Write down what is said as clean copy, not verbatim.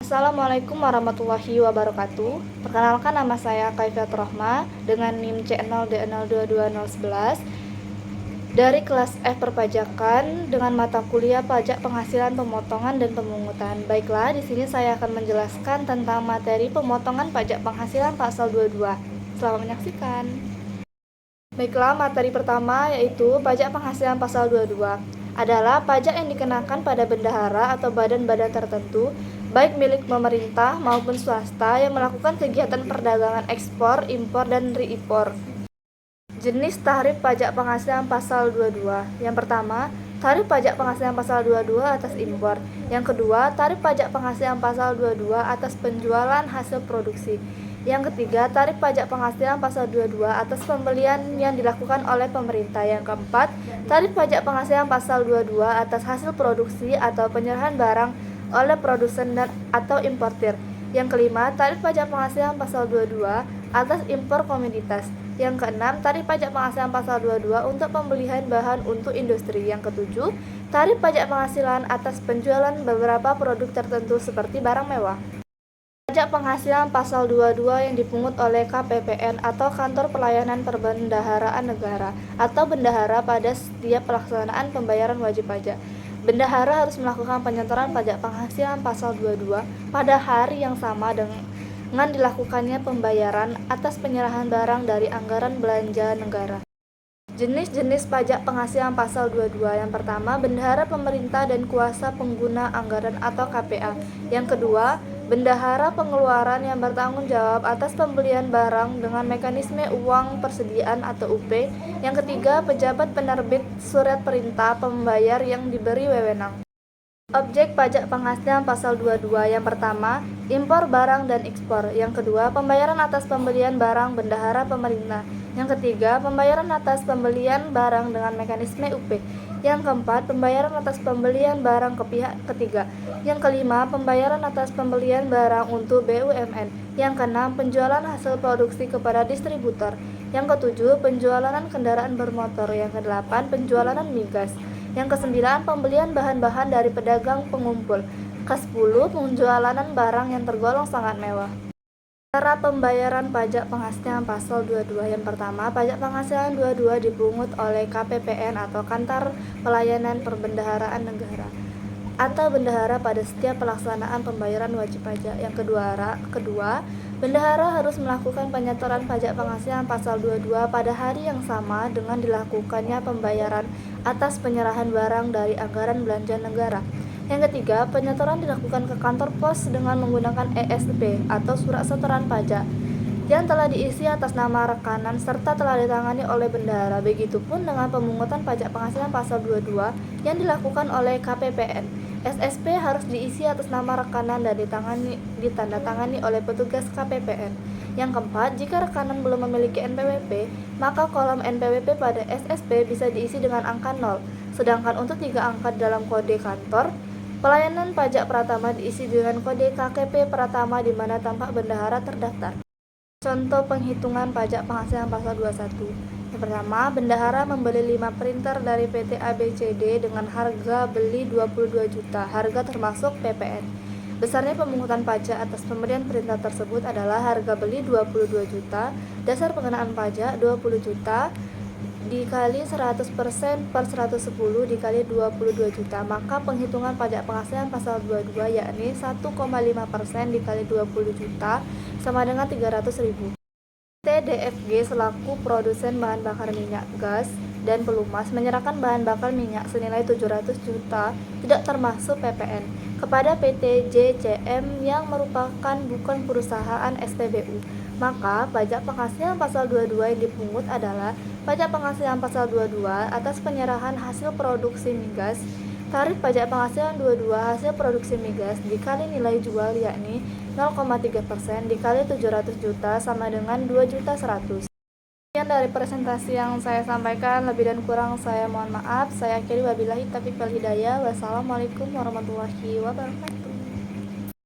Assalamualaikum warahmatullahi wabarakatuh. Perkenalkan, nama saya Kaifiat Rohma dengan NIM C0D022011 dari kelas F Perpajakan dengan mata kuliah Pajak Penghasilan Pemotongan dan Pemungutan. Baiklah, di sini saya akan menjelaskan tentang materi pemotongan pajak penghasilan pasal 22. Selamat menyaksikan. Baiklah, materi pertama yaitu pajak penghasilan pasal 22 adalah pajak yang dikenakan pada bendahara atau badan-badan tertentu, baik milik pemerintah maupun swasta yang melakukan kegiatan perdagangan ekspor, impor, dan reimpor. Jenis tarif pajak penghasilan pasal 22. Yang pertama, tarif pajak penghasilan pasal 22 atas impor. Yang kedua, tarif pajak penghasilan pasal 22 atas penjualan hasil produksi. Yang ketiga, tarif pajak penghasilan pasal 22 atas pembelian yang dilakukan oleh pemerintah. Yang keempat, tarif pajak penghasilan pasal 22 atas hasil produksi atau penyerahan barang oleh produsen atau importir. Yang kelima, tarif pajak penghasilan pasal 22 atas impor komoditas. Yang keenam, tarif pajak penghasilan pasal 22 untuk pembelian bahan untuk industri. Yang ketujuh, tarif pajak penghasilan atas penjualan beberapa produk tertentu seperti barang mewah. Pajak penghasilan pasal 22 yang dipungut oleh KPPN atau Kantor Pelayanan Perbendaharaan Negara atau bendahara pada setiap pelaksanaan pembayaran wajib pajak. Bendahara harus melakukan penyetoran pajak penghasilan pasal 22 pada hari yang sama dengan dilakukannya pembayaran atas penyerahan barang dari anggaran belanja negara. Jenis-jenis pajak penghasilan pasal 22. Yang pertama, bendahara pemerintah dan kuasa pengguna anggaran atau KPA. Yang kedua, bendahara pengeluaran yang bertanggung jawab atas pembelian barang dengan mekanisme uang persediaan atau UP. Yang ketiga, pejabat penerbit surat perintah pembayar yang diberi wewenang. Objek pajak penghasilan pasal 22. Yang pertama, impor barang dan ekspor. Yang kedua, pembayaran atas pembelian barang bendahara pemerintah. Yang ketiga, pembayaran atas pembelian barang dengan mekanisme UP. Yang keempat, pembayaran atas pembelian barang ke pihak ketiga. Yang kelima, pembayaran atas pembelian barang untuk BUMN. Yang keenam, penjualan hasil produksi kepada distributor. Yang ketujuh, penjualan kendaraan bermotor. Yang kedelapan, penjualan migas. Yang kesembilan, pembelian bahan-bahan dari pedagang pengumpul. Ke-10, penjualan barang yang tergolong sangat mewah. Cara pembayaran pajak penghasilan pasal 22. Yang pertama, pajak penghasilan 22 dipungut oleh KPPN atau Kantor Pelayanan Perbendaharaan Negara atau bendahara pada setiap pelaksanaan pembayaran wajib pajak. Yang kedua, bendahara harus melakukan penyetoran pajak penghasilan pasal 22 pada hari yang sama dengan dilakukannya pembayaran atas penyerahan barang dari anggaran belanja negara. Yang ketiga, penyetoran dilakukan ke kantor pos dengan menggunakan ESP atau surat setoran pajak yang telah diisi atas nama rekanan serta telah ditangani oleh bendahara. Begitupun dengan pemungutan pajak penghasilan pasal 22 yang dilakukan oleh KPPN. SSP harus diisi atas nama rekanan dan ditandatangani oleh petugas KPPN. Yang keempat, jika rekanan belum memiliki NPWP, maka kolom NPWP pada SSP bisa diisi dengan angka 0. Sedangkan untuk 3 angka dalam kode kantor pelayanan pajak Pratama diisi dengan kode KKP Pratama di mana tampak bendahara terdaftar. Contoh penghitungan pajak penghasilan pasal 21. Yang pertama, bendahara membeli 5 printer dari PT ABCD dengan harga beli 22 juta, harga termasuk PPN. Besarnya pemungutan pajak atas pembelian printer tersebut adalah harga beli 22 juta, dasar pengenaan pajak 20 juta, dikali 100% per 110 dikali 22 juta, maka penghitungan pajak penghasilan pasal 22 yakni 1,5% dikali 20 juta sama dengan 300.000. TDFG selaku produsen bahan bakar minyak gas dan pelumas menyerahkan bahan bakar minyak senilai 700 juta tidak termasuk PPN kepada PT JCM yang merupakan bukan perusahaan SPBU. Maka pajak penghasilan pasal 22 yang dipungut adalah pajak penghasilan pasal 22 atas penyerahan hasil produksi migas. Tarif pajak penghasilan 22 hasil produksi migas dikali nilai jual yakni 0,3% dikali 700 juta sama dengan 2.100.000. Sekian dari presentasi yang saya sampaikan, lebih dan kurang saya mohon maaf. Saya akhiri, wabillahi taufiq wal hidayah. Wassalamualaikum warahmatullahi wabarakatuh.